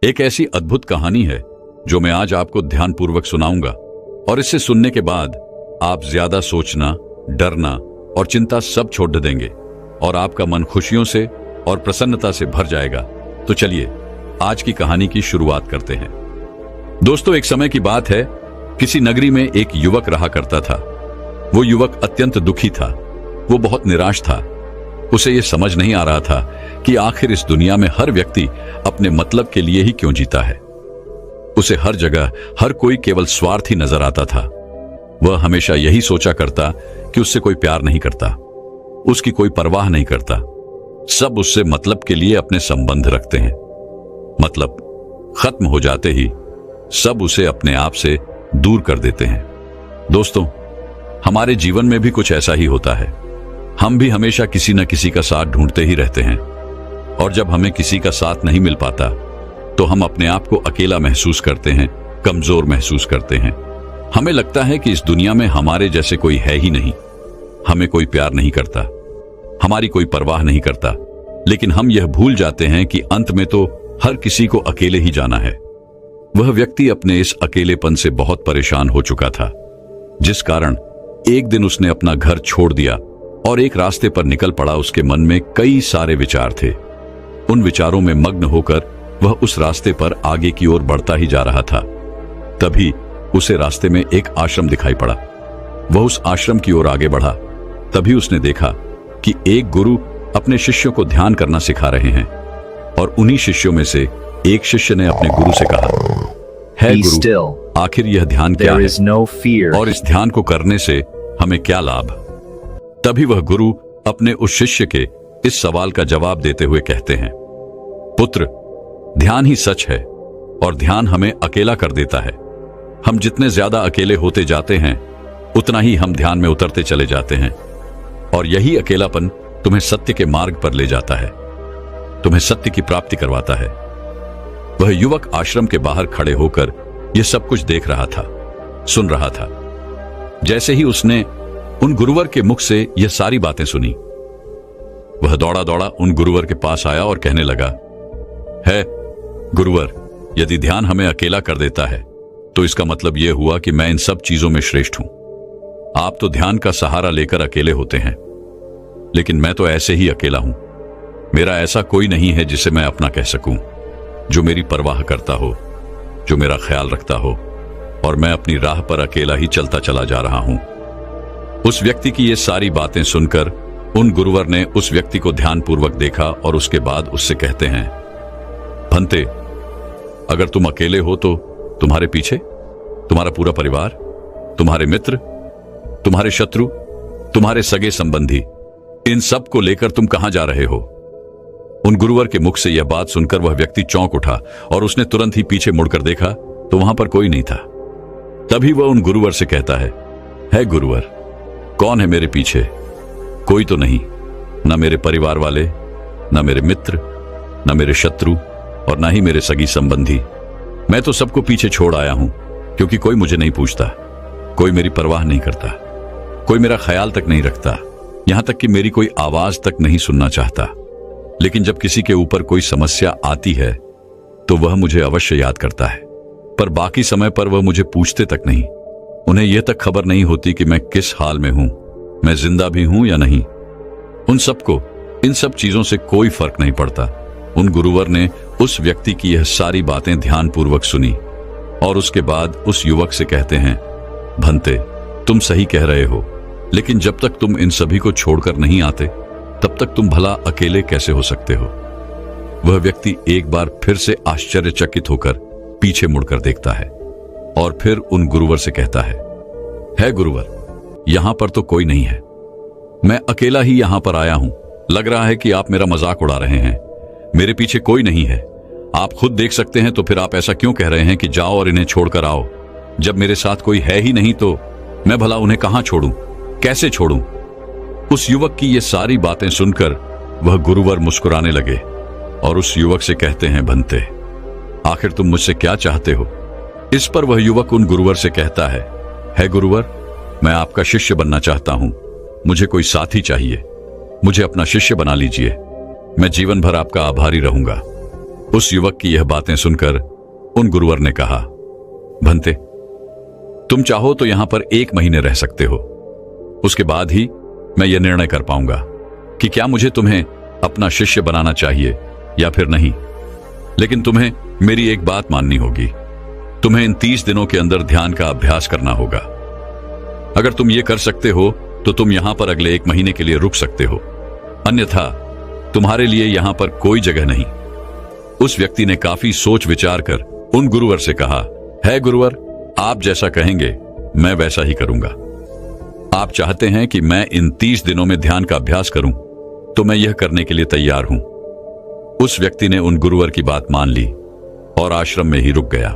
एक ऐसी अद्भुत कहानी है जो मैं आज आपको ध्यानपूर्वक सुनाऊंगा, और इससे सुनने के बाद आप ज्यादा सोचना, डरना और चिंता सब छोड़ देंगे और आपका मन खुशियों से और प्रसन्नता से भर जाएगा। तो चलिए आज की कहानी की शुरुआत करते हैं। दोस्तों, एक समय की बात है, किसी नगरी में एक युवक रहा करता था। वो युवक अत्यंत दुखी था। वो बहुत निराश था। उसे यह समझ नहीं आ रहा था कि आखिर इस दुनिया में हर व्यक्ति अपने मतलब के लिए ही क्यों जीता है। उसे हर जगह हर कोई केवल स्वार्थी नजर आता था। वह हमेशा यही सोचा करता कि उससे कोई प्यार नहीं करता, उसकी कोई परवाह नहीं करता। सब उससे मतलब के लिए अपने संबंध रखते हैं। मतलब खत्म हो जाते ही सब उसे अपने आप से दूर कर देते हैं। दोस्तों, हमारे जीवन में भी कुछ ऐसा ही होता है। हम भी हमेशा किसी न किसी का साथ ढूंढते ही रहते हैं, और जब हमें किसी का साथ नहीं मिल पाता तो हम अपने आप को अकेला महसूस करते हैं, कमजोर महसूस करते हैं। हमें लगता है कि इस दुनिया में हमारे जैसे कोई है ही नहीं। हमें कोई प्यार नहीं करता, हमारी कोई परवाह नहीं करता। लेकिन हम यह भूल जाते हैं कि अंत में तो हर किसी को अकेले ही जाना है। वह व्यक्ति अपने इस अकेलेपन से बहुत परेशान हो चुका था, जिस कारण एक दिन उसने अपना घर छोड़ दिया और एक रास्ते पर निकल पड़ा। उसके मन में कई सारे विचार थे। उन विचारों में मग्न होकर वह उस रास्ते पर आगे की ओर बढ़ता ही जा रहा था। तभी उसे रास्ते में एक आश्रम दिखाई पड़ा। वह उस आश्रम की ओर आगे बढ़ा। तभी उसने देखा कि एक गुरु अपने शिष्यों को ध्यान करना सिखा रहे हैं, और उन्हीं शिष्यों में से एक शिष्य ने अपने गुरु से कहा, है गुरु, आखिर यह ध्यान क्या है और इस ध्यान को करने से हमें क्या लाभ? तभी वह गुरु अपने उस शिष्य के इस सवाल का जवाब देते हुए कहते हैं, पुत्र, ध्यान ही सच है और ध्यान हमें अकेला कर देता है। हम जितने ज्यादा अकेले होते जाते हैं उतना ही हम ध्यान में उतरते चले जाते हैं, और यही अकेलापन तुम्हें सत्य के मार्ग पर ले जाता है, तुम्हें सत्य की प्राप्ति करवाता है। वह युवक आश्रम के बाहर खड़े होकर यह सब कुछ देख रहा था, सुन रहा था। जैसे ही उसने उन गुरुवर के मुख से यह सारी बातें सुनी, वह दौड़ा दौड़ा उन गुरुवर के पास आया और कहने लगा, है गुरुवर, यदि ध्यान हमें अकेला कर देता है तो इसका मतलब यह हुआ कि मैं इन सब चीजों में श्रेष्ठ हूं। आप तो ध्यान का सहारा लेकर अकेले होते हैं, लेकिन मैं तो ऐसे ही अकेला हूं। मेरा ऐसा कोई नहीं है जिसे मैं अपना कह सकूं, जो मेरी परवाह करता हो, जो मेरा ख्याल रखता हो, और मैं अपनी राह पर अकेला ही चलता चला जा रहा हूं। उस व्यक्ति की ये सारी बातें सुनकर उन गुरुवर ने उस व्यक्ति को ध्यानपूर्वक देखा और उसके बाद उससे कहते हैं, भंते, अगर तुम अकेले हो तो तुम्हारे पीछे तुम्हारा पूरा परिवार, तुम्हारे मित्र, तुम्हारे शत्रु, तुम्हारे सगे संबंधी, इन सब को लेकर तुम कहां जा रहे हो? उन गुरुवर के मुख से यह बात सुनकर वह व्यक्ति चौंक उठा और उसने तुरंत ही पीछे मुड़कर देखा तो वहां पर कोई नहीं था। तभी वह उन गुरुवर से कहता है गुरुवर, कौन है मेरे पीछे? कोई तो नहीं, न मेरे परिवार वाले, न मेरे मित्र, न मेरे शत्रु, और न ही मेरे सगी संबंधी। मैं तो सबको पीछे छोड़ आया हूं, क्योंकि कोई मुझे नहीं पूछता, कोई मेरी परवाह नहीं करता, कोई मेरा ख्याल तक नहीं रखता, यहां तक कि मेरी कोई आवाज तक नहीं सुनना चाहता। लेकिन जब किसी के ऊपर कोई समस्या आती है तो वह मुझे अवश्य याद करता है, पर बाकी समय पर वह मुझे पूछते तक नहीं। उन्हें यह तक खबर नहीं होती कि मैं किस हाल में हूं, मैं जिंदा भी हूं या नहीं। उन सबको इन सब चीजों से कोई फर्क नहीं पड़ता। उन गुरुवर ने उस व्यक्ति की यह सारी बातें ध्यानपूर्वक सुनी और उसके बाद उस युवक से कहते हैं, भंते, तुम सही कह रहे हो, लेकिन जब तक तुम इन सभी को छोड़कर नहीं आते तब तक तुम भला अकेले कैसे हो सकते हो? वह व्यक्ति एक बार फिर से आश्चर्यचकित होकर पीछे मुड़कर देखता है और फिर उन गुरुवर से कहता है गुरुवर, यहां पर तो कोई नहीं है, मैं अकेला ही यहां पर आया हूं। लग रहा है कि आप मेरा मजाक उड़ा रहे हैं। मेरे पीछे कोई नहीं है, आप खुद देख सकते हैं, तो फिर आप ऐसा क्यों कह रहे हैं कि जाओ और इन्हें छोड़कर आओ? जब मेरे साथ कोई है ही नहीं तो मैं भला उन्हें कहां छोड़ूं, कैसे छोड़ूं? उस युवक की ये सारी बातें सुनकर वह गुरुवर मुस्कुराने लगे और उस युवक से कहते हैं, भंते, आखिर तुम मुझसे क्या चाहते हो? इस पर वह युवक उन गुरुवर से कहता है गुरुवर, मैं आपका शिष्य बनना चाहता हूं, मुझे कोई साथी चाहिए, मुझे अपना शिष्य बना लीजिए, मैं जीवन भर आपका आभारी रहूंगा। उस युवक की यह बातें सुनकर उन गुरुवर ने कहा, भंते, तुम चाहो तो यहां पर 1 महीने रह सकते हो। उसके बाद ही मैं यह निर्णय कर पाऊंगा कि क्या मुझे तुम्हें अपना शिष्य बनाना चाहिए या फिर नहीं। लेकिन तुम्हें मेरी एक बात माननी होगी। तुम्हें इन 30 दिनों के अंदर ध्यान का अभ्यास करना होगा। अगर तुम ये कर सकते हो तो तुम यहां पर अगले 1 महीने के लिए रुक सकते हो, अन्यथा तुम्हारे लिए यहां पर कोई जगह नहीं। उस व्यक्ति ने काफी सोच विचार कर उन गुरुवर से कहा, है गुरुवर, आप जैसा कहेंगे मैं वैसा ही करूंगा। आप चाहते हैं कि मैं इन 30 दिनों में ध्यान का अभ्यास करूं, तो मैं यह करने के लिए तैयार हूं। उस व्यक्ति ने उन गुरुवर की बात मान ली और आश्रम में ही रुक गया।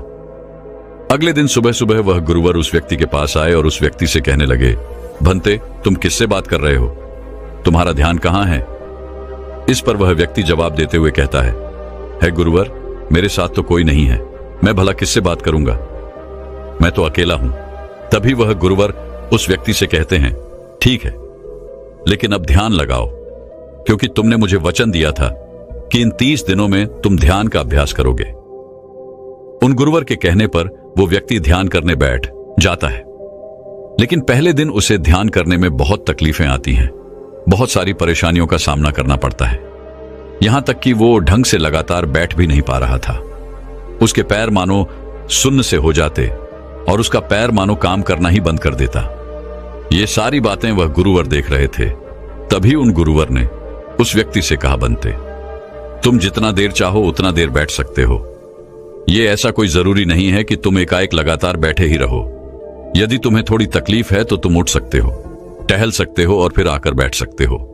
अगले दिन सुबह सुबह वह गुरुवर उस व्यक्ति के पास आए और उस व्यक्ति से कहने लगे, भंते, तुम किससे बात कर रहे हो? तुम्हारा ध्यान कहां है? इस पर वह व्यक्ति जवाब देते हुए कहता है गुरुवर, मेरे साथ तो कोई नहीं है, मैं भला किससे बात करूंगा, मैं तो अकेला हूं। तभी वह गुरुवर उस व्यक्ति से कहते हैं, ठीक है, लेकिन अब ध्यान लगाओ, क्योंकि तुमने मुझे वचन दिया था कि इन 30 दिनों में तुम ध्यान का अभ्यास करोगे। उन गुरुवर के कहने पर वो व्यक्ति ध्यान करने बैठ जाता है, लेकिन पहले दिन उसे ध्यान करने में बहुत तकलीफें आती हैं, बहुत सारी परेशानियों का सामना करना पड़ता है। यहां तक कि वो ढंग से लगातार बैठ भी नहीं पा रहा था। उसके पैर मानो सुन्न से हो जाते और उसका पैर मानो काम करना ही बंद कर देता। ये सारी बातें वह गुरुवर देख रहे थे। तभी उन गुरुवर ने उस व्यक्ति से कहा, बनते, तुम जितना देर चाहो उतना देर बैठ सकते हो। ये ऐसा कोई जरूरी नहीं है कि तुम एकाएक लगातार बैठे ही रहो। यदि तुम्हें थोड़ी तकलीफ है तो तुम उठ सकते हो, टहल सकते हो और फिर आकर बैठ सकते हो।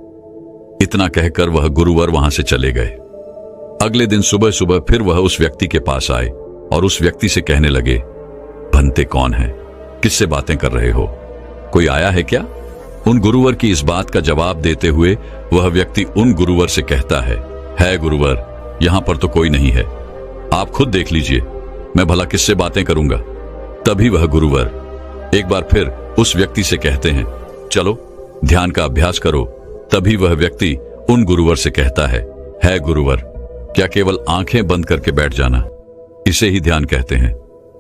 इतना कहकर वह गुरुवर वहां से चले गए। अगले दिन सुबह सुबह फिर वह उस व्यक्ति के पास आए और उस व्यक्ति से कहने लगे, भंते कौन है? किससे बातें कर रहे हो? कोई आया है क्या? उन गुरुवर की इस बात का जवाब देते हुए वह व्यक्ति उन गुरुवर से कहता है गुरुवर, यहां पर तो कोई नहीं है, आप खुद देख लीजिए, मैं भला किससे बातें करूंगा। तभी वह गुरुवर एक बार फिर उस व्यक्ति से कहते हैं, चलो ध्यान का अभ्यास करो। तभी वह व्यक्ति उन गुरुवर से कहता है गुरुवर, क्या केवल आंखें बंद करके बैठ जाना, इसे ही ध्यान कहते हैं?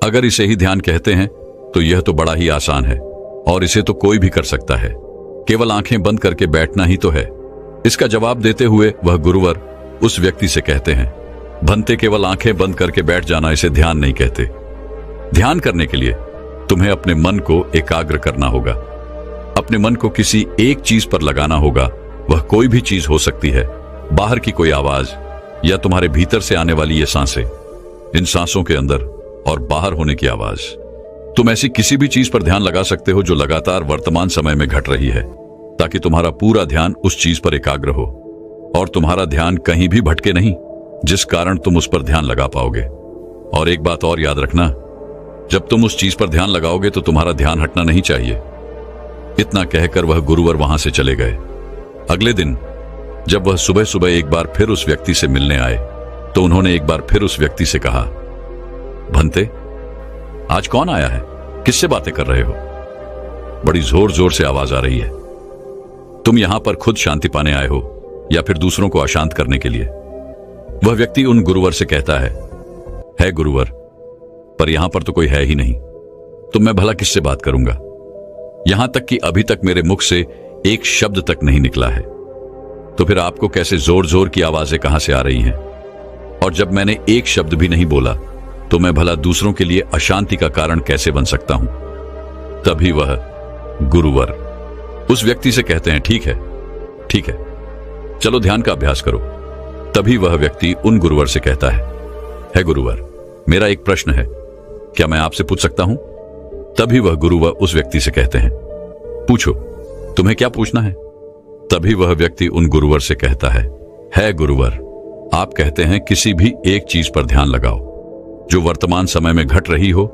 अगर इसे ही ध्यान कहते हैं तो यह तो बड़ा ही आसान है और इसे तो कोई भी कर सकता है, केवल आंखें बंद करके बैठना ही तो है। इसका जवाब देते हुए वह गुरुवर उस व्यक्ति से कहते हैं, भंते, केवल आंखें बंद करके बैठ जाना इसे ध्यान नहीं कहते। ध्यान करने के लिए तुम्हें अपने मन को एकाग्र करना होगा, अपने मन को किसी एक चीज पर लगाना होगा। वह कोई भी चीज हो सकती है, बाहर की कोई आवाज या तुम्हारे भीतर से आने वाली ये सांसें, इन सांसों के अंदर और बाहर होने की आवाज। तुम ऐसी किसी भी चीज पर ध्यान लगा सकते हो जो लगातार वर्तमान समय में घट रही है, ताकि तुम्हारा पूरा ध्यान उस चीज पर एकाग्र हो और तुम्हारा ध्यान कहीं भी भटके नहीं, जिस कारण तुम उस पर ध्यान लगा पाओगे। और एक बात और याद रखना, जब तुम उस चीज पर ध्यान लगाओगे तो तुम्हारा ध्यान हटना नहीं चाहिए। इतना कहकर वह गुरुवर वहां से चले गए। अगले दिन जब वह सुबह सुबह एक बार फिर उस व्यक्ति से मिलने आए तो उन्होंने एक बार फिर उस व्यक्ति से कहा, भंते, आज कौन आया है? किससे बातें कर रहे हो? बड़ी जोर जोर से आवाज आ रही है। तुम यहां पर खुद शांति पाने आए हो या फिर दूसरों को अशांत करने के लिए? वह व्यक्ति उन गुरुवर से कहता है गुरुवर, पर यहां पर तो कोई है ही नहीं, तो मैं भला किससे बात करूंगा? यहां तक कि अभी तक मेरे मुख से एक शब्द तक नहीं निकला है, तो फिर आपको कैसे जोर जोर की आवाजें कहां से आ रही हैं? और जब मैंने एक शब्द भी नहीं बोला तो मैं भला दूसरों के लिए अशांति का कारण कैसे बन सकता हूं? तभी वह गुरुवर उस व्यक्ति से कहते हैं, ठीक है, चलो ध्यान का अभ्यास करो। तभी वह व्यक्ति उन गुरुवर से कहता है गुरुवर, मेरा एक प्रश्न है, क्या मैं आपसे पूछ सकता हूं? तभी वह गुरुवर उस व्यक्ति से कहते हैं, पूछो, तुम्हें क्या पूछना है? तभी वह व्यक्ति उन गुरुवर से कहता है गुरुवर, आप कहते हैं किसी भी एक चीज पर ध्यान लगाओ जो वर्तमान समय में घट रही हो,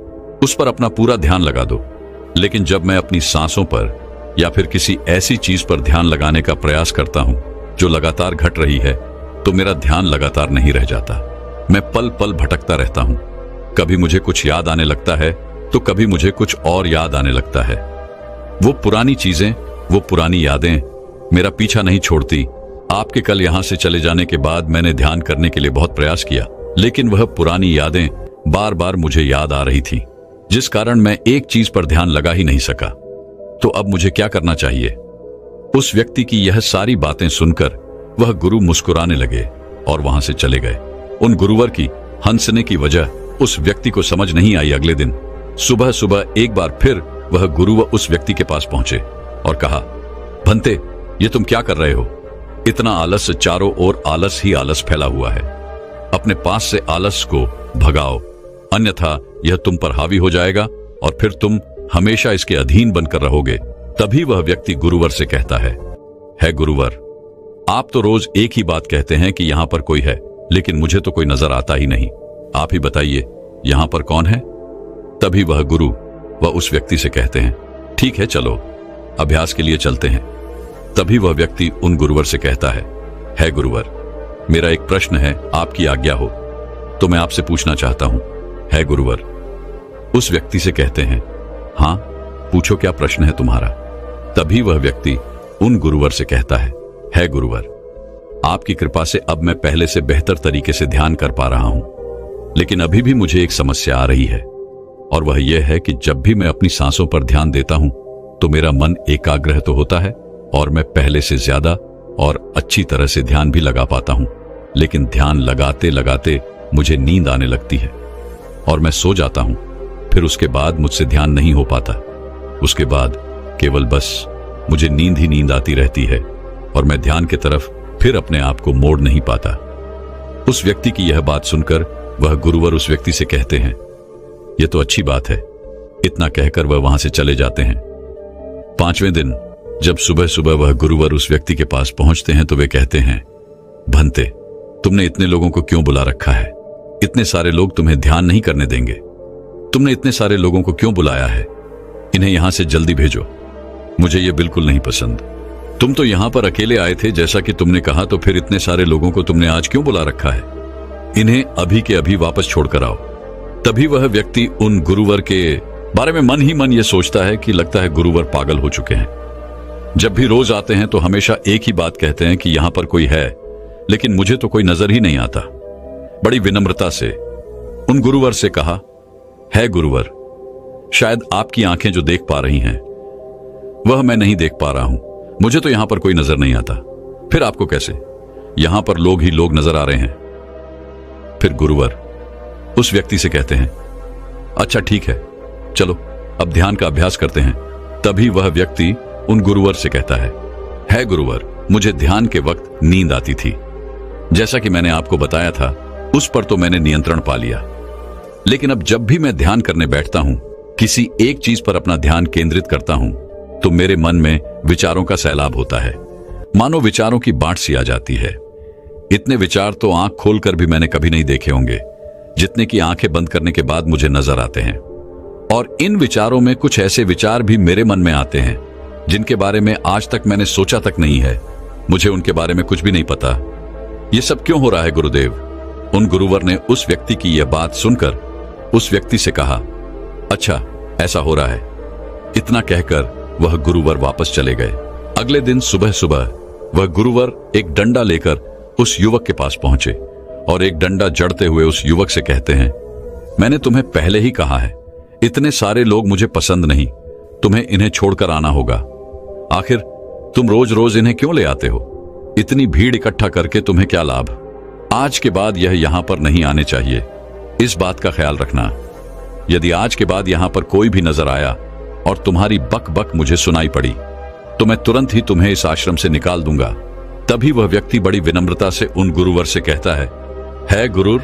उस पर अपना पूरा ध्यान लगा दो। लेकिन जब मैं अपनी सांसों पर या फिर किसी ऐसी चीज पर ध्यान लगाने का प्रयास करता हूं जो लगातार घट रही है, तो मेरा ध्यान लगातार नहीं रह जाता। मैं पल पल भटकता रहता हूं। कभी मुझे कुछ याद आने लगता है तो कभी मुझे कुछ और याद आने लगता है। वो पुरानी चीजें, वो पुरानी यादें मेरा पीछा नहीं छोड़ती। आपके कल यहां से चले जाने के बाद मैंने ध्यान करने के लिए बहुत प्रयास किया, लेकिन वह पुरानी यादें बार बार मुझे याद आ रही थी, जिस कारण मैं एक चीज पर ध्यान लगा ही नहीं सका। तो अब मुझे क्या करना चाहिए? उस व्यक्ति की यह सारी बातें सुनकर वह गुरु मुस्कुराने लगे और वहां से चले गए। उन गुरुवर की हंसने की वजह उस व्यक्ति को समझ नहीं आई। अगले दिन सुबह सुबह एक बार फिर वह गुरु उस व्यक्ति के पास पहुंचे और कहा, भंते, ये तुम क्या कर रहे हो? इतना आलस, चारों ओर आलस ही आलस फैला हुआ है। अपने पास से आलस को भगाओ, अन्यथा यह तुम पर हावी हो जाएगा और फिर तुम हमेशा इसके अधीन बनकर रहोगे। तभी वह व्यक्ति गुरुवर से कहता है गुरुवर, आप तो रोज एक ही बात कहते हैं कि यहां पर कोई है, लेकिन मुझे तो कोई नजर आता ही नहीं। आप ही बताइए, यहां पर कौन है? तभी वह गुरु वह उस व्यक्ति से कहते हैं, ठीक है, चलो अभ्यास के लिए चलते हैं। तभी वह व्यक्ति उन गुरुवर से कहता है गुरुवर, मेरा एक प्रश्न है, आपकी आज्ञा हो तो मैं आपसे पूछना चाहता हूं। है गुरुवर। उस व्यक्ति से कहते हैं, हां, पूछो, क्या प्रश्न है तुम्हारा? तभी वह व्यक्ति उन गुरुवर से कहता है गुरुवर, आपकी कृपा से अब मैं पहले से बेहतर तरीके से ध्यान कर पा रहा हूं, लेकिन अभी भी मुझे एक समस्या आ रही है, और वह यह है कि जब भी मैं अपनी सांसों पर ध्यान देता हूं तो मेरा मन एकाग्र तो होता है और मैं पहले से ज्यादा और अच्छी तरह से ध्यान भी लगा पाता हूं, लेकिन ध्यान लगाते लगाते मुझे नींद आने लगती है और मैं सो जाता हूं। फिर उसके बाद मुझसे ध्यान नहीं हो पाता। उसके बाद केवल बस मुझे नींद ही नींद आती रहती है और मैं ध्यान की तरफ फिर अपने आप को मोड़ नहीं पाता। उस व्यक्ति की यह बात सुनकर वह गुरुवर उस व्यक्ति से कहते हैं, यह तो अच्छी बात है। इतना कहकर वह वहां से चले जाते हैं। 5वें दिन जब सुबह सुबह वह गुरुवर उस व्यक्ति के पास पहुंचते हैं तो वे कहते हैं, भंते, तुमने इतने लोगों को क्यों बुला रखा है? इतने सारे लोग तुम्हें ध्यान नहीं करने देंगे। तुमने इतने सारे लोगों को क्यों बुलाया है? इन्हें यहां से जल्दी भेजो। मुझे यह बिल्कुल नहीं पसंद। तुम तो यहां पर अकेले आए थे जैसा कि तुमने कहा, तो फिर इतने सारे लोगों को तुमने आज क्यों बुला रखा है? इन्हें अभी के अभी वापस छोड़कर आओ। तभी वह व्यक्ति उन गुरुवर के बारे में मन ही मन यह सोचता है कि लगता है गुरुवर पागल हो चुके हैं। जब भी रोज आते हैं तो हमेशा एक ही बात कहते हैं कि यहां पर कोई है, लेकिन मुझे तो कोई नजर ही नहीं आता। बड़ी विनम्रता से उन गुरुवर से कहा, है गुरुवर, शायद आपकी आंखें जो देख पा रही हैं वह मैं नहीं देख पा रहा हूं। मुझे तो यहां पर कोई नजर नहीं आता। फिर आपको कैसे? यहां पर लोग ही लोग नजर आ रहे हैं। फिर गुरुवर उस व्यक्ति से कहते हैं, अच्छा ठीक है, चलो अब ध्यान का अभ्यास करते हैं। तभी वह व्यक्ति उन गुरुवर से कहता है गुरुवर, मुझे ध्यान के वक्त नींद आती थी। जैसा कि मैंने आपको बताया था, उस पर तो मैंने नियंत्रण पा लिया, लेकिन अब जब भी मैं ध्यान करने बैठता हूं, किसी एक चीज पर अपना ध्यान केंद्रित करता हूं, तो मेरे मन में विचारों का सैलाब होता है। मानो विचारों की बाढ़ सी आ जाती है। इतने विचार तो आंख खोलकर भी मैंने कभी नहीं देखे होंगे, जितने की आंखें बंद करने के बाद मुझे नजर आते हैं। और इन विचारों में कुछ ऐसे विचार भी मेरे मन में आते हैं जिनके बारे में आज तक मैंने सोचा तक नहीं है। मुझे उनके बारे में कुछ भी नहीं पता। यह सब क्यों हो रहा है गुरुदेव? उन गुरुवर ने उस व्यक्ति की यह बात सुनकर उस व्यक्ति से कहा, अच्छा ऐसा हो रहा है। इतना कहकर वह गुरुवर वापस चले गए। अगले दिन सुबह सुबह वह गुरुवर एक डंडा लेकर उस युवक के पास पहुंचे और एक डंडा जड़ते हुए उस युवक से कहते हैं, मैंने तुम्हें पहले ही कहा है, इतने सारे लोग मुझे पसंद नहीं, तुम्हें इन्हें छोड़कर आना होगा। आखिर तुम रोज रोज इन्हें क्यों ले आते हो? इतनी भीड़ इकट्ठा करके तुम्हें क्या लाभ? आज के बाद यह यहां पर नहीं आने चाहिए। इस बात का ख्याल रखना। यदि आज के बाद यहां पर कोई भी नजर आया और तुम्हारी बक बक मुझे सुनाई पड़ी, तो मैं तुरंत ही तुम्हें इस आश्रम से निकाल दूंगा। तभी वह व्यक्ति बड़ी विनम्रता से उन गुरुवर से कहता है गुरुर,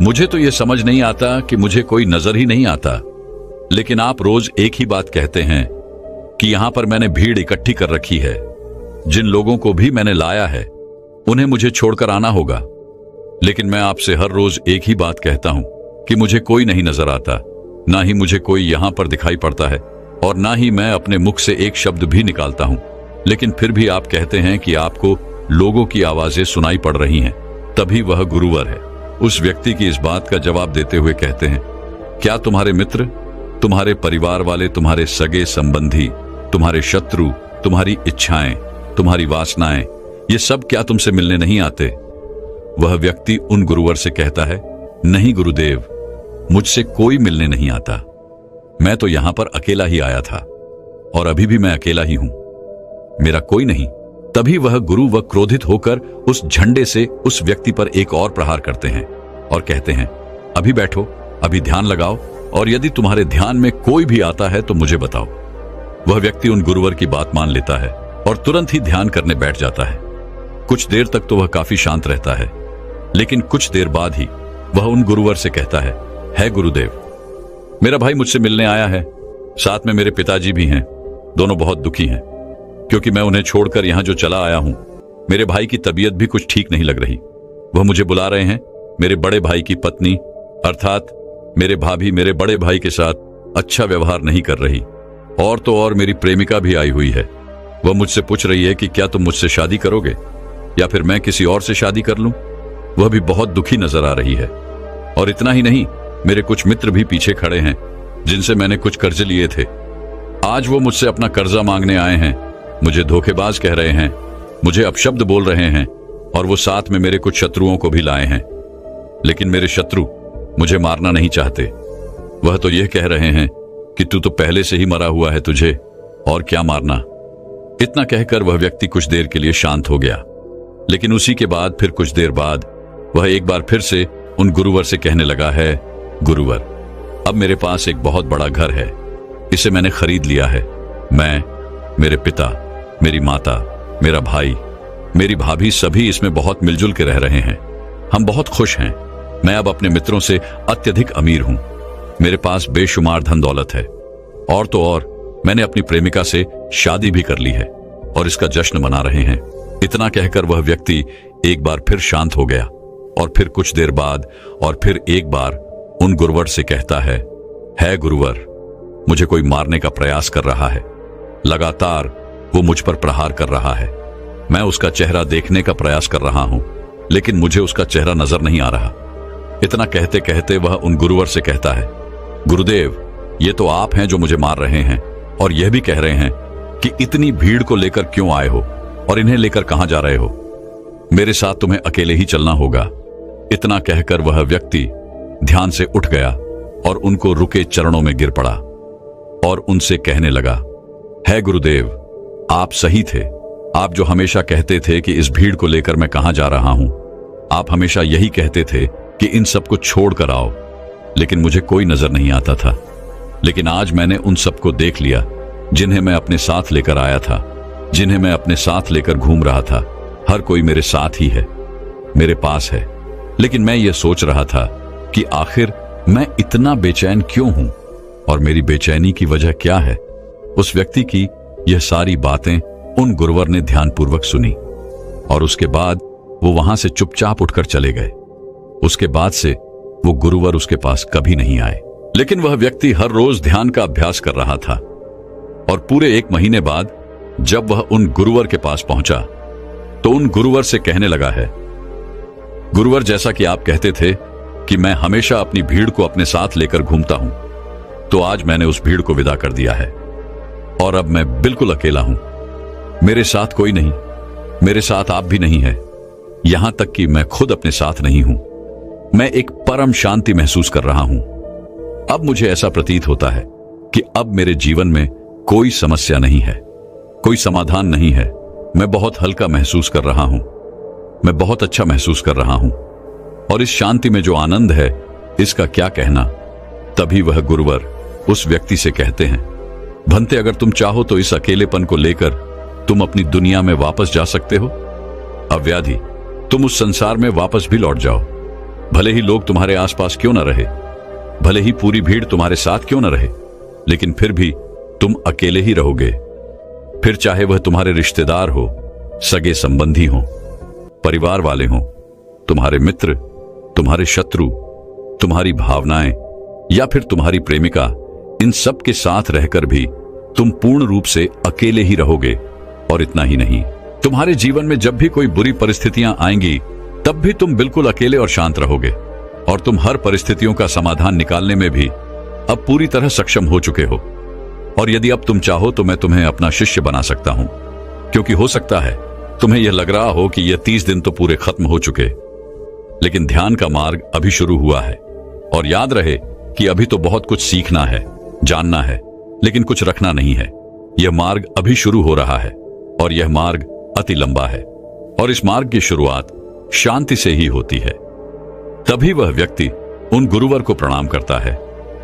मुझे तो यह समझ नहीं आता कि मुझे कोई नजर ही नहीं आता, लेकिन आप रोज एक ही बात कहते हैं कि यहां पर मैंने भीड़ इकट्ठी कर रखी है। जिन लोगों को भी मैंने लाया है उन्हें मुझे छोड़कर आना होगा, लेकिन मैं आपसे हर रोज एक ही बात कहता हूं कि मुझे कोई नहीं नजर आता, ना ही मुझे कोई यहां पर दिखाई पड़ता है और ना ही मैं अपने मुख से एक शब्द भी निकालता हूं, लेकिन फिर भी आप कहते हैं कि आपको लोगों की आवाजें सुनाई पड़ रही हैं। तभी वह गुरुवर है उस व्यक्ति की इस बात का जवाब देते हुए कहते हैं, क्या तुम्हारे मित्र, तुम्हारे परिवार वाले, तुम्हारे सगे संबंधी, तुम्हारे शत्रु, तुम्हारी इच्छाएं, तुम्हारी वासनाएं, ये सब क्या तुमसे मिलने नहीं आते? वह व्यक्ति उन गुरुवर से कहता है, नहीं गुरुदेव, मुझसे कोई मिलने नहीं आता। मैं तो यहां पर अकेला ही आया था और अभी भी मैं अकेला ही हूं, मेरा कोई नहीं। तभी वह गुरु व क्रोधित होकर उस झंडे से उस व्यक्ति पर एक और प्रहार करते हैं और कहते हैं, अभी बैठो, अभी ध्यान लगाओ, और यदि तुम्हारे ध्यान में कोई भी आता है तो मुझे बताओ। वह व्यक्ति उन गुरुवर की बात मान लेता है और तुरंत ही ध्यान करने बैठ जाता है। कुछ देर तक तो वह काफी शांत रहता है, लेकिन कुछ देर बाद ही वह उन गुरुवर से कहता है गुरुदेव, मेरा भाई मुझसे मिलने आया है, साथ में मेरे पिताजी भी हैं। दोनों बहुत दुखी हैं क्योंकि मैं उन्हें छोड़कर यहां जो चला आया हूं। मेरे भाई की तबीयत भी कुछ ठीक नहीं लग रही। वह मुझे बुला रहे हैं। मेरे बड़े भाई की पत्नी अर्थात मेरे भाभी मेरे बड़े भाई के साथ अच्छा व्यवहार नहीं कर रही, और तो और मेरी प्रेमिका भी आई हुई है। वह मुझसे पूछ रही है कि क्या तुम मुझसे शादी करोगे या फिर मैं किसी और से शादी कर लूं। वह भी बहुत दुखी नजर आ रही है। और इतना ही नहीं, मेरे कुछ मित्र भी पीछे खड़े हैं जिनसे मैंने कुछ कर्ज लिए थे। आज वो मुझसे अपना कर्जा मांगने आए हैं, मुझे धोखेबाज कह रहे हैं, मुझे अपशब्द बोल रहे हैं, और वो साथ में मेरे कुछ शत्रुओं को भी लाए हैं। लेकिन मेरे शत्रु मुझे मारना नहीं चाहते। वह तो यह कह रहे हैं कि तू तो पहले से ही मरा हुआ है, तुझे और क्या मारना। इतना कहकर वह व्यक्ति कुछ देर के लिए शांत हो गया, लेकिन उसी के बाद फिर कुछ देर बाद वह एक बार फिर से उन गुरुवर से कहने लगा है, गुरुवर, अब मेरे पास एक बहुत बड़ा घर है, इसे मैंने खरीद लिया है। मैं, मेरे पिता, मेरी माता, मेरा भाई, मेरी भाभी सभी इसमें बहुत मिलजुल के रह रहे हैं। हम बहुत खुश हैं। मैं अब अपने मित्रों से अत्यधिक अमीर हूं। मेरे पास बेशुमार धन दौलत है, और तो और मैंने अपनी प्रेमिका से शादी भी कर ली है और इसका जश्न मना रहे हैं। इतना कहकर वह व्यक्ति एक बार फिर शांत हो गया और फिर कुछ देर बाद और फिर एक बार उन गुरुवर से कहता है गुरुवर, मुझे कोई मारने का प्रयास कर रहा है। लगातार वो मुझ पर प्रहार कर रहा है। मैं उसका चेहरा देखने का प्रयास कर रहा हूं, लेकिन मुझे उसका चेहरा नजर नहीं आ रहा। इतना कहते कहते वह उन गुरुवर से कहता है, गुरुदेव, ये तो आप हैं जो मुझे मार रहे हैं और यह भी कह रहे हैं कि इतनी भीड़ को लेकर क्यों आए हो और इन्हें लेकर कहां जा रहे हो। मेरे साथ तुम्हें अकेले ही चलना होगा। इतना कहकर वह व्यक्ति ध्यान से उठ गया और उनको रुके चरणों में गिर पड़ा और उनसे कहने लगा, है गुरुदेव, आप सही थे। आप जो हमेशा कहते थे कि इस भीड़ को लेकर मैं कहां जा रहा हूं, आप हमेशा यही कहते थे कि इन सबको छोड़ कर आओ, लेकिन मुझे कोई नजर नहीं आता था। लेकिन आज मैंने उन सबको देख लिया जिन्हें मैं अपने साथ लेकर आया था, जिन्हें मैं अपने साथ लेकर घूम रहा था। हर कोई मेरे साथ ही है, मेरे पास है। लेकिन मैं ये सोच रहा था कि आखिर मैं इतना बेचैन क्यों हूं और मेरी बेचैनी की वजह क्या है। उस व्यक्ति की यह सारी बातें उन गुरुवर ने ध्यानपूर्वक सुनी और उसके बाद वो वहां से चुपचाप उठकर चले गए। उसके बाद से वो गुरुवर उसके पास कभी नहीं आए। लेकिन वह व्यक्ति हर रोज ध्यान का अभ्यास कर रहा था और पूरे 1 महीने बाद जब वह उन गुरुवर के पास पहुंचा तो उन गुरुवर से कहने लगा है, गुरुवर, जैसा कि आप कहते थे कि मैं हमेशा अपनी भीड़ को अपने साथ लेकर घूमता हूं, तो आज मैंने उस भीड़ को विदा कर दिया है और अब मैं बिल्कुल अकेला हूं। मेरे साथ कोई नहीं, मेरे साथ आप भी नहीं है, यहां तक कि मैं खुद अपने साथ नहीं हूं। मैं एक परम शांति महसूस कर रहा हूं। अब मुझे ऐसा प्रतीत होता है कि अब मेरे जीवन में कोई समस्या नहीं है, कोई समाधान नहीं है। मैं बहुत हल्का महसूस कर रहा हूं, मैं बहुत अच्छा महसूस कर रहा हूं और इस शांति में जो आनंद है इसका क्या कहना। तभी वह गुरुवर उस व्यक्ति से कहते हैं, भंते, अगर तुम चाहो तो इस अकेलेपन को लेकर तुम अपनी दुनिया में वापस जा सकते हो। अव्याधि, तुम उस संसार में वापस भी लौट जाओ। भले ही लोग तुम्हारे आसपास क्यों न रहे, भले ही पूरी भीड़ तुम्हारे साथ क्यों न रहे, लेकिन फिर भी तुम अकेले ही रहोगे। फिर चाहे वह तुम्हारे रिश्तेदार हो, सगे संबंधी हो, परिवार वाले हों, तुम्हारे मित्र, तुम्हारे शत्रु, तुम्हारी भावनाएं या फिर तुम्हारी प्रेमिका, इन सब के साथ रहकर भी तुम पूर्ण रूप से अकेले ही रहोगे। और इतना ही नहीं, तुम्हारे जीवन में जब भी कोई बुरी परिस्थितियां आएंगी तब भी तुम बिल्कुल अकेले और शांत रहोगे और तुम हर परिस्थितियों का समाधान निकालने में भी अब पूरी तरह सक्षम हो चुके हो। और यदि अब तुम चाहो तो मैं तुम्हें अपना शिष्य बना सकता हूं, क्योंकि हो सकता है तुम्हें यह लग रहा हो कि यह 30 दिन तो पूरे खत्म हो चुके, लेकिन ध्यान का मार्ग अभी शुरू हुआ है। और याद रहे कि अभी तो बहुत कुछ सीखना है, जानना है, लेकिन कुछ रखना नहीं है। यह मार्ग अभी शुरू हो रहा है और यह मार्ग अति लंबा है और इस मार्ग की शुरुआत शांति से ही होती है। तभी वह व्यक्ति उन गुरुवर को प्रणाम करता है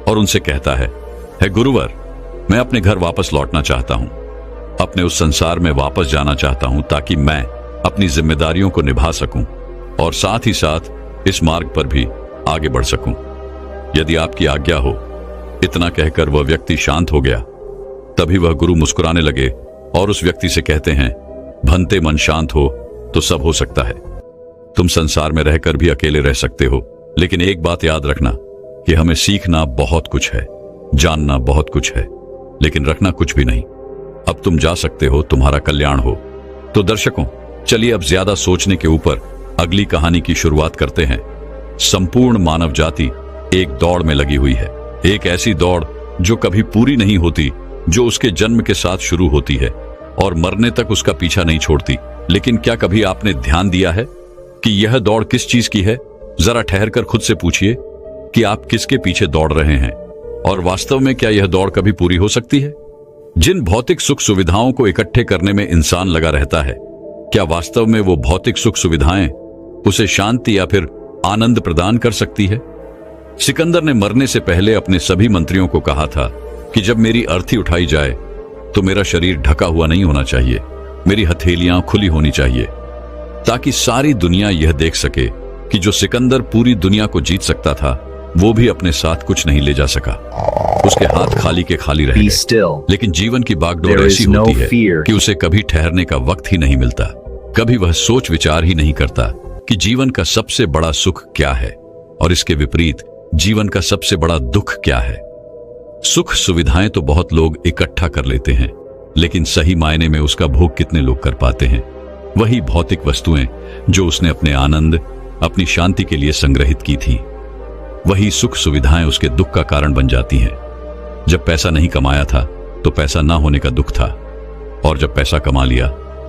और उनसे कहता है, हे गुरुवर, मैं अपने घर वापस लौटना चाहता हूं, अपने उस संसार में वापस जाना चाहता हूं ताकि मैं अपनी जिम्मेदारियों को निभा सकूं और साथ ही साथ इस मार्ग पर भी आगे बढ़ सकूं। यदि आपकी आज्ञा हो। इतना कहकर वह व्यक्ति शांत हो गया। तभी वह गुरु मुस्कुराने लगे और उस व्यक्ति से कहते हैं, भंते मन शांत हो तो सब हो सकता है। तुम संसार में रहकर भी अकेले रह सकते हो, लेकिन एक बात याद रखना कि हमें सीखना बहुत कुछ है, जानना बहुत कुछ है, लेकिन रखना कुछ भी नहीं। अब तुम जा सकते हो, तुम्हारा कल्याण हो। तो दर्शकों, चलिए अब ज्यादा सोचने के ऊपर अगली कहानी की शुरुआत करते हैं। संपूर्ण मानव जाति एक दौड़ में लगी हुई है, एक ऐसी दौड़ जो कभी पूरी नहीं होती, जो उसके जन्म के साथ शुरू होती है और मरने तक उसका पीछा नहीं छोड़ती। लेकिन क्या कभी आपने ध्यान दिया है कि यह दौड़ किस चीज की है? जरा ठहरकर खुद से पूछिए कि आप किसके पीछे दौड़ रहे हैं और वास्तव में क्या यह दौड़ कभी पूरी हो सकती है? जिन भौतिक सुख सुविधाओं को इकट्ठे करने में इंसान लगा रहता है, क्या वास्तव में वो भौतिक सुख सुविधाएं उसे शांति या फिर आनंद प्रदान कर सकती है? सिकंदर ने मरने से पहले अपने सभी मंत्रियों को कहा था कि जब मेरी अर्थी उठाई जाए तो मेरा शरीर ढका हुआ नहीं होना चाहिए, मेरी हथेलियां खुली होनी चाहिए, ताकि सारी दुनिया यह देख सके कि जो सिकंदर पूरी दुनिया को जीत सकता था, वो भी अपने साथ कुछ नहीं ले जा सका। उसके हाथ खाली के खाली रह गए। लेकिन जीवन की बागडोर ऐसी होती है कि उसे कभी ठहरने का वक्त ही नहीं मिलता। कभी वह सोच विचार ही नहीं करता कि जीवन का सबसे बड़ा सुख क्या है और इसके विपरीत जीवन का सबसे बड़ा दुख क्या है। सुख सुविधाएं तो बहुत लोग इकट्ठा कर लेते हैं, लेकिन सही मायने में उसका भोग कितने लोग कर पाते हैं? वही भौतिक वस्तुएं जो उसने अपने आनंद, अपनी शांति के लिए संग्रहित की थी, वही सुख सुविधाएं उसके दुख का कारण बन जाती हैं। जब पैसा नहीं कमाया था तो पैसा ना होने का दुख था, और जब पैसा कमा लिया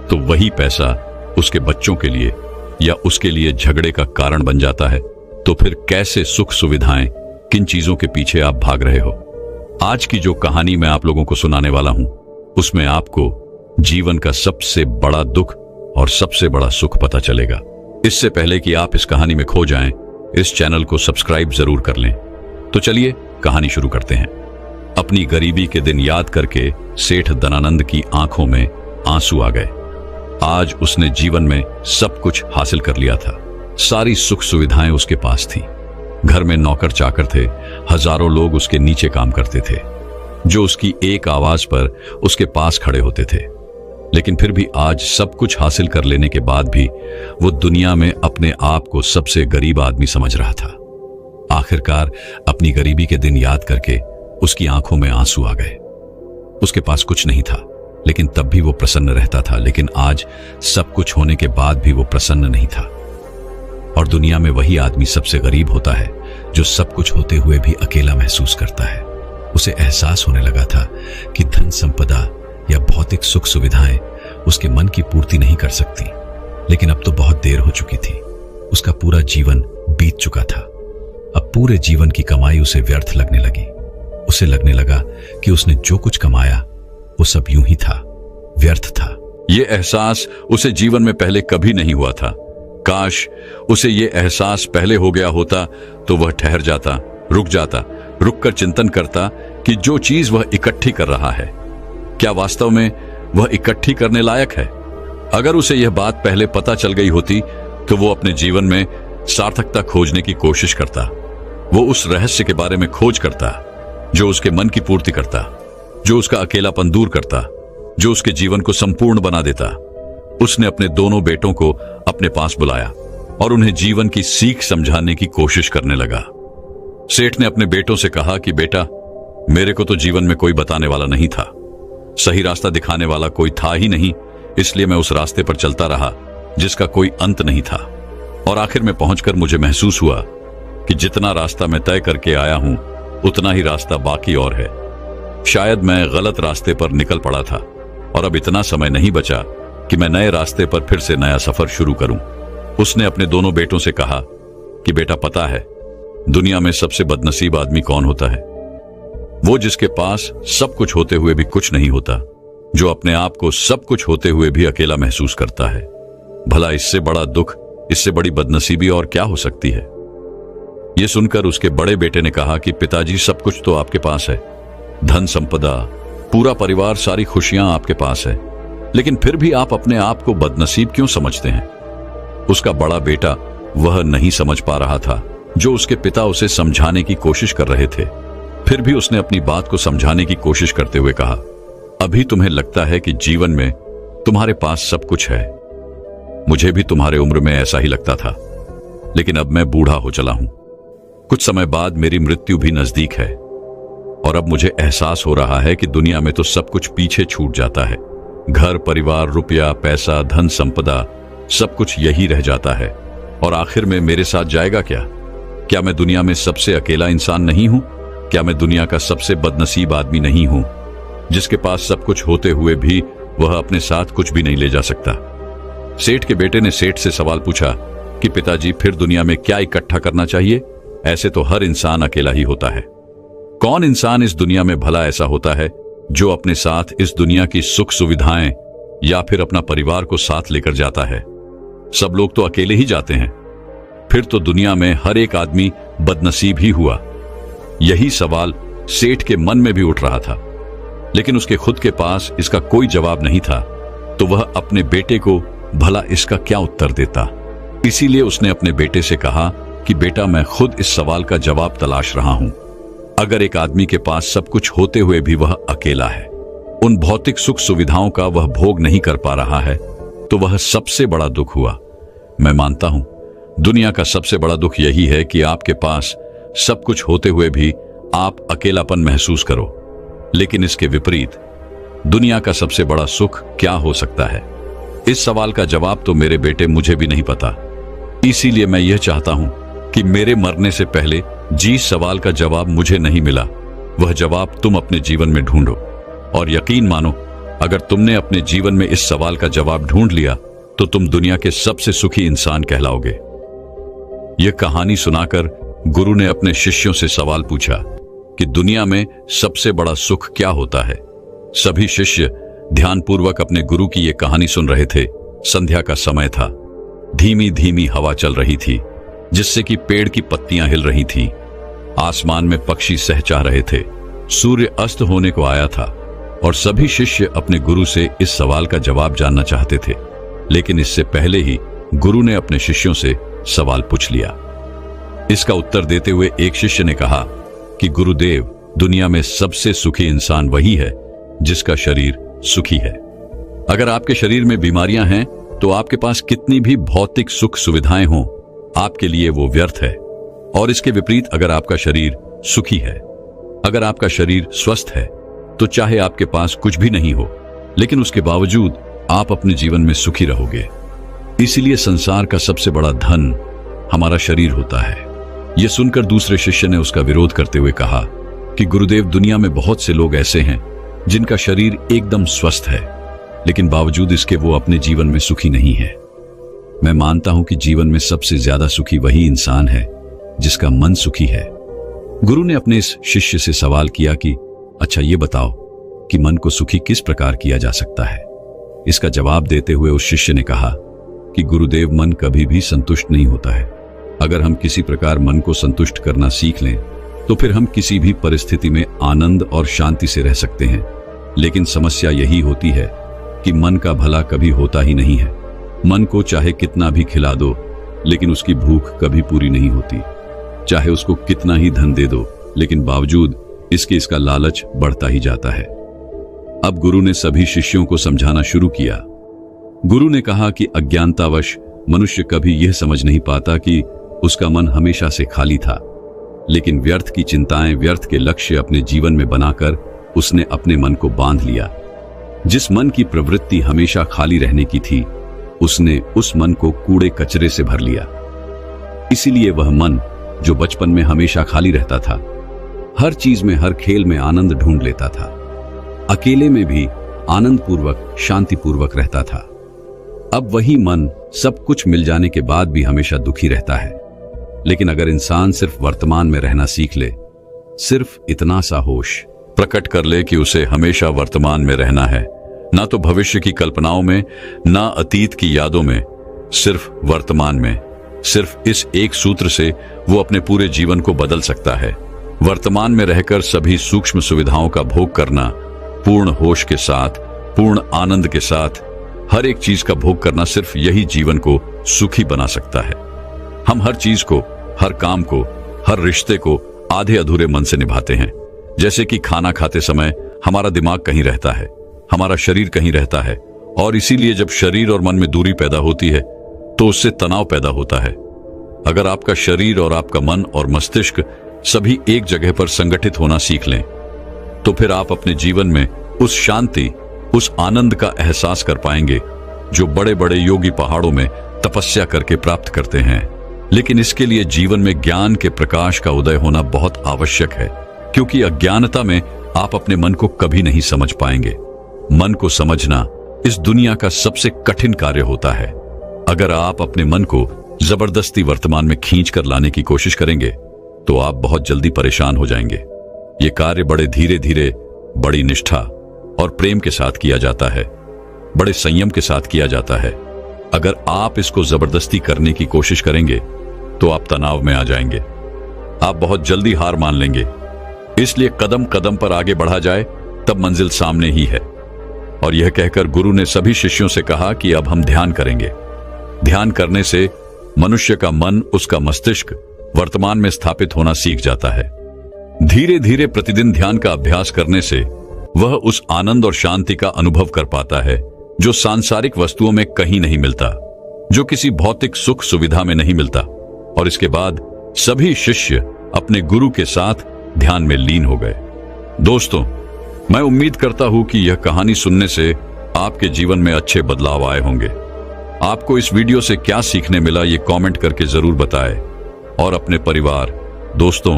तो वही पैसा उसके बच्चों के लिए या उसके लिए झगड़े का कारण बन जाता है। तो फिर कैसे सुख सुविधाएं, किन चीजों के पीछे आप भाग रहे हो? आज की जो कहानी मैं आप लोगों को सुनाने वाला हूं, उसमें आपको जीवन का सबसे बड़ा दुख और सबसे बड़ा सुख पता चलेगा। इससे पहले कि आप इस कहानी में खो जाएं, इस चैनल को सब्सक्राइब जरूर कर लें। तो चलिए कहानी शुरू करते हैं। अपनी गरीबी के दिन याद करके सेठ धनानंद की आंखों में आंसू आ गए। आज उसने जीवन में सब कुछ हासिल कर लिया था। सारी सुख सुविधाएं उसके पास थी। घर में नौकर चाकर थे, हजारों लोग उसके नीचे काम करते थे, जो उसकी एक आवाज पर उसके पास खड़े होते थे। लेकिन फिर भी आज सब कुछ हासिल कर लेने के बाद भी वो दुनिया में अपने आप को सबसे गरीब आदमी समझ रहा था। आखिरकार अपनी गरीबी के दिन याद करके उसकी आंखों में आंसू आ गए। उसके पास कुछ नहीं था, लेकिन तब भी वो प्रसन्न रहता था। लेकिन आज सब कुछ होने के बाद भी वो प्रसन्न नहीं था। और दुनिया में वही आदमी सबसे गरीब होता है जो सब कुछ होते हुए भी अकेला महसूस करता है। उसे एहसास होने लगा था कि धन संपदा या भौतिक सुख सुविधाएं उसके मन की पूर्ति नहीं कर सकती। लेकिन अब तो बहुत देर हो चुकी थी। उसका पूरा जीवन बीत चुका था। अब पूरे जीवन की कमाई उसे व्यर्थ लगने लगी। उसे लगने लगा कि उसने जो कुछ कमाया वो सब यूं ही था, व्यर्थ था। ये एहसास उसे जीवन में पहले कभी नहीं हुआ था। काश उसे ये एहसास पहले हो गया होता तो वह ठहर जाता, रुक कर चिंतन करता कि जो चीज वह इकट्ठी कर रहा है, क्या वास्तव में वह इकट्ठी करने लायक है? अगर उसे यह बात पहले पता चल गई होती तो वो अपने जीवन में सार्थकता खोजने की कोशिश करता। वो उस रहस्य के बारे में खोज करता जो उसके मन की पूर्ति करता, जो उसका अकेलापन दूर करता, जो उसके जीवन को संपूर्ण बना देता। उसने अपने दोनों बेटों को अपने पास बुलाया और उन्हें जीवन की सीख समझाने की कोशिश करने लगा। सेठ ने अपने बेटों से कहा कि बेटा, मेरे को तो जीवन में कोई बताने वाला नहीं था, सही रास्ता दिखाने वाला कोई था ही नहीं, इसलिए मैं उस रास्ते पर चलता रहा जिसका कोई अंत नहीं था। और आखिर में पहुंचकर मुझे महसूस हुआ कि जितना रास्ता मैं तय करके आया हूं उतना ही रास्ता बाकी और है। शायद मैं गलत रास्ते पर निकल पड़ा था और अब इतना समय नहीं बचा कि मैं नए रास्ते पर फिर से नया सफर शुरू करूं। उसने अपने दोनों बेटों से कहा कि बेटा पता है दुनिया में सबसे बदनसीब आदमी कौन होता है? वो जिसके पास सब कुछ होते हुए भी कुछ नहीं होता, जो अपने आप को सब कुछ होते हुए भी अकेला महसूस करता है। भला इससे बड़ा दुख, इससे बड़ी बदनसीबी और क्या हो सकती है? यह सुनकर उसके बड़े बेटे ने कहा कि पिताजी, सब कुछ तो आपके पास है, धन संपदा, पूरा परिवार, सारी खुशियां आपके पास है, लेकिन फिर भी आप अपने आप को बदनसीब क्यों समझते हैं? उसका बड़ा बेटा वह नहीं समझ पा रहा था जो उसके पिता उसे समझाने की कोशिश कर रहे थे। फिर भी उसने अपनी बात को समझाने की कोशिश करते हुए कहा, अभी तुम्हें लगता है कि जीवन में तुम्हारे पास सब कुछ है। मुझे भी तुम्हारे उम्र में ऐसा ही लगता था, लेकिन अब मैं बूढ़ा हो चला हूं। कुछ समय बाद मेरी मृत्यु भी नजदीक है और अब मुझे एहसास हो रहा है कि दुनिया में तो सब कुछ पीछे छूट जाता है। घर, परिवार, रुपया, पैसा, धन संपदा, सब कुछ यही रह जाता है और आखिर में मेरे साथ जाएगा क्या? क्या मैं दुनिया में सबसे अकेला इंसान नहीं हूं? क्या मैं दुनिया का सबसे बदनसीब आदमी नहीं हूं, जिसके पास सब कुछ होते हुए भी वह अपने साथ कुछ भी नहीं ले जा सकता? सेठ के बेटे ने सेठ से सवाल पूछा कि पिताजी, फिर दुनिया में क्या इकट्ठा करना चाहिए? ऐसे तो हर इंसान अकेला ही होता है। कौन इंसान इस दुनिया में भला ऐसा होता है जो अपने साथ इस दुनिया की सुख सुविधाएं या फिर अपना परिवार को साथ लेकर जाता है? सब लोग तो अकेले ही जाते हैं। फिर तो दुनिया में हर एक आदमी बदनसीब ही हुआ। यही सवाल सेठ के मन में भी उठ रहा था, लेकिन उसके खुद के पास इसका कोई जवाब नहीं था, तो वह अपने बेटे को भला इसका क्या उत्तर देता। इसीलिए उसने अपने बेटे से कहा कि बेटा, मैं खुद इस सवाल का जवाब तलाश रहा हूं। अगर एक आदमी के पास सब कुछ होते हुए भी वह अकेला है, उन भौतिक सुख सुविधाओं का वह भोग नहीं कर पा रहा है, तो वह सबसे बड़ा दुख हुआ। मैं मानता हूं दुनिया का सबसे बड़ा दुख यही है कि आपके पास सब कुछ होते हुए भी आप अकेलापन महसूस करो। लेकिन इसके विपरीत दुनिया का सबसे बड़ा सुख क्या हो सकता है? इस सवाल का जवाब तो मेरे बेटे मुझे भी नहीं पता। इसीलिए मैं यह चाहता हूं कि मेरे मरने से पहले जिस सवाल का जवाब मुझे नहीं मिला, वह जवाब तुम अपने जीवन में ढूंढो। और यकीन मानो, अगर तुमने अपने जीवन में इस सवाल का जवाब ढूंढ लिया तो तुम दुनिया के सबसे सुखी इंसान कहलाओगे। यह कहानी सुनाकर गुरु ने अपने शिष्यों से सवाल पूछा कि दुनिया में सबसे बड़ा सुख क्या होता है? सभी शिष्य ध्यानपूर्वक अपने गुरु की यह कहानी सुन रहे थे। संध्या का समय था। धीमी धीमी हवा चल रही थी, जिससे कि पेड़ की पत्तियां हिल रही थीं। आसमान में पक्षी सहचा रहे थे। सूर्य अस्त होने को आया था और सभी शिष्य अपने गुरु से इस सवाल का जवाब जानना चाहते थे। लेकिन इससे पहले ही गुरु ने अपने शिष्यों से सवाल पूछ लिया। इसका उत्तर देते हुए एक शिष्य ने कहा कि गुरुदेव, दुनिया में सबसे सुखी इंसान वही है जिसका शरीर सुखी है। अगर आपके शरीर में बीमारियां हैं तो आपके पास कितनी भी भौतिक सुख सुविधाएं हों, आपके लिए वो व्यर्थ है। और इसके विपरीत अगर आपका शरीर सुखी है, अगर आपका शरीर स्वस्थ है, तो चाहे आपके पास कुछ भी नहीं हो, लेकिन उसके बावजूद आप अपने जीवन में सुखी रहोगे। इसीलिए संसार का सबसे बड़ा धन हमारा शरीर होता है। यह सुनकर दूसरे शिष्य ने उसका विरोध करते हुए कहा कि गुरुदेव, दुनिया में बहुत से लोग ऐसे हैं जिनका शरीर एकदम स्वस्थ है, लेकिन बावजूद इसके वो अपने जीवन में सुखी नहीं है। मैं मानता हूं कि जीवन में सबसे ज्यादा सुखी वही इंसान है जिसका मन सुखी है। गुरु ने अपने इस शिष्य से सवाल किया कि अच्छा ये बताओ कि मन को सुखी किस प्रकार किया जा सकता है। इसका जवाब देते हुए उस शिष्य ने कहा कि गुरुदेव, मन कभी भी संतुष्ट नहीं होता है। अगर हम किसी प्रकार मन को संतुष्ट करना सीख लें तो फिर हम किसी भी परिस्थिति में आनंद और शांति से रह सकते हैं। लेकिन समस्या यही होती है कि मन का भला कभी होता ही नहीं है। मन को चाहे कितना भी खिला दो, लेकिन उसकी भूख कभी पूरी नहीं होती। चाहे उसको कितना ही धन दे दो, लेकिन बावजूद इसका लालच बढ़ता ही जाता है। अब गुरु ने सभी शिष्यों को समझाना शुरू किया। गुरु ने कहा कि अज्ञानतावश मनुष्य कभी यह समझ नहीं पाता कि उसका मन हमेशा से खाली था, लेकिन व्यर्थ की चिंताएं, व्यर्थ के लक्ष्य अपने जीवन में बनाकर उसने अपने मन को बांध लिया। जिस मन की प्रवृत्ति हमेशा खाली रहने की थी, उसने उस मन को कूड़े कचरे से भर लिया। इसीलिए वह मन जो बचपन में हमेशा खाली रहता था, हर चीज में, हर खेल में आनंद ढूंढ लेता था, अकेले में भी आनंद पूर्वक, शांति पूर्वक रहता था, अब वही मन सब कुछ मिल जाने के बाद भी हमेशा दुखी रहता है। लेकिन अगर इंसान सिर्फ वर्तमान में रहना सीख ले, सिर्फ इतना सा होश प्रकट कर ले कि उसे हमेशा वर्तमान में रहना है, ना तो भविष्य की कल्पनाओं में, ना अतीत की यादों में, सिर्फ वर्तमान में, सिर्फ इस एक सूत्र से वो अपने पूरे जीवन को बदल सकता है। वर्तमान में रहकर सभी सूक्ष्म सुविधाओं का भोग करना, पूर्ण होश के साथ, पूर्ण आनंद के साथ हर एक चीज का भोग करना, सिर्फ यही जीवन को सुखी बना सकता है। हम हर चीज को, हर काम को, हर रिश्ते को आधे अधूरे मन से निभाते हैं। जैसे कि खाना खाते समय हमारा दिमाग कहीं रहता है, हमारा शरीर कहीं रहता है, और इसीलिए जब शरीर और मन में दूरी पैदा होती है तो उससे तनाव पैदा होता है। अगर आपका शरीर और आपका मन और मस्तिष्क सभी एक जगह पर संगठित होना सीख लें, तो फिर आप अपने जीवन में उस शांति, उस आनंद का एहसास कर पाएंगे जो बड़े बड़े योगी पहाड़ों में तपस्या करके प्राप्त करते हैं। लेकिन इसके लिए जीवन में ज्ञान के प्रकाश का उदय होना बहुत आवश्यक है, क्योंकि अज्ञानता में आप अपने मन को कभी नहीं समझ पाएंगे। मन को समझना इस दुनिया का सबसे कठिन कार्य होता है। अगर आप अपने मन को जबरदस्ती वर्तमान में खींच कर लाने की कोशिश करेंगे तो आप बहुत जल्दी परेशान हो जाएंगे। ये कार्य बड़े धीरे धीरे, बड़ी निष्ठा और प्रेम के साथ किया जाता है, बड़े संयम के साथ किया जाता है। अगर आप इसको जबरदस्ती करने की कोशिश करेंगे तो आप तनाव में आ जाएंगे, आप बहुत जल्दी हार मान लेंगे। इसलिए कदम कदम पर आगे बढ़ा जाए तब मंजिल सामने ही है। और यह कहकर गुरु ने सभी शिष्यों से कहा कि अब हम ध्यान करेंगे। ध्यान करने से मनुष्य का मन, उसका मस्तिष्क वर्तमान में स्थापित होना सीख जाता है। धीरे धीरे प्रतिदिन ध्यान का अभ्यास करने से वह उस आनंद और शांति का अनुभव कर पाता है जो सांसारिक वस्तुओं में कहीं नहीं मिलता, जो किसी भौतिक सुख सुविधा में नहीं मिलता। और इसके बाद सभी शिष्य अपने गुरु के साथ ध्यान में लीन हो गए। दोस्तों, मैं उम्मीद करता हूं कि यह कहानी सुनने से आपके जीवन में अच्छे बदलाव आए होंगे। आपको इस वीडियो से क्या सीखने मिला, ये कमेंट करके जरूर बताएं, और अपने परिवार, दोस्तों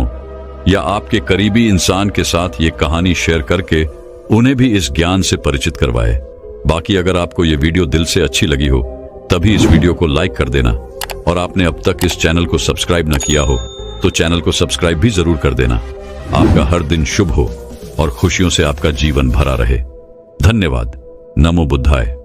या आपके करीबी इंसान के साथ ये कहानी शेयर करके उन्हें भी इस ज्ञान से परिचित करवाएं। बाकी अगर आपको ये वीडियो दिल से अच्छी लगी हो तभी इस वीडियो को लाइक कर देना, और आपने अब तक इस चैनल को सब्सक्राइब न किया हो तो चैनल को सब्सक्राइब भी जरूर कर देना। आपका हर दिन शुभ हो और खुशियों से आपका जीवन भरा रहे। धन्यवाद। नमो बुद्धाय।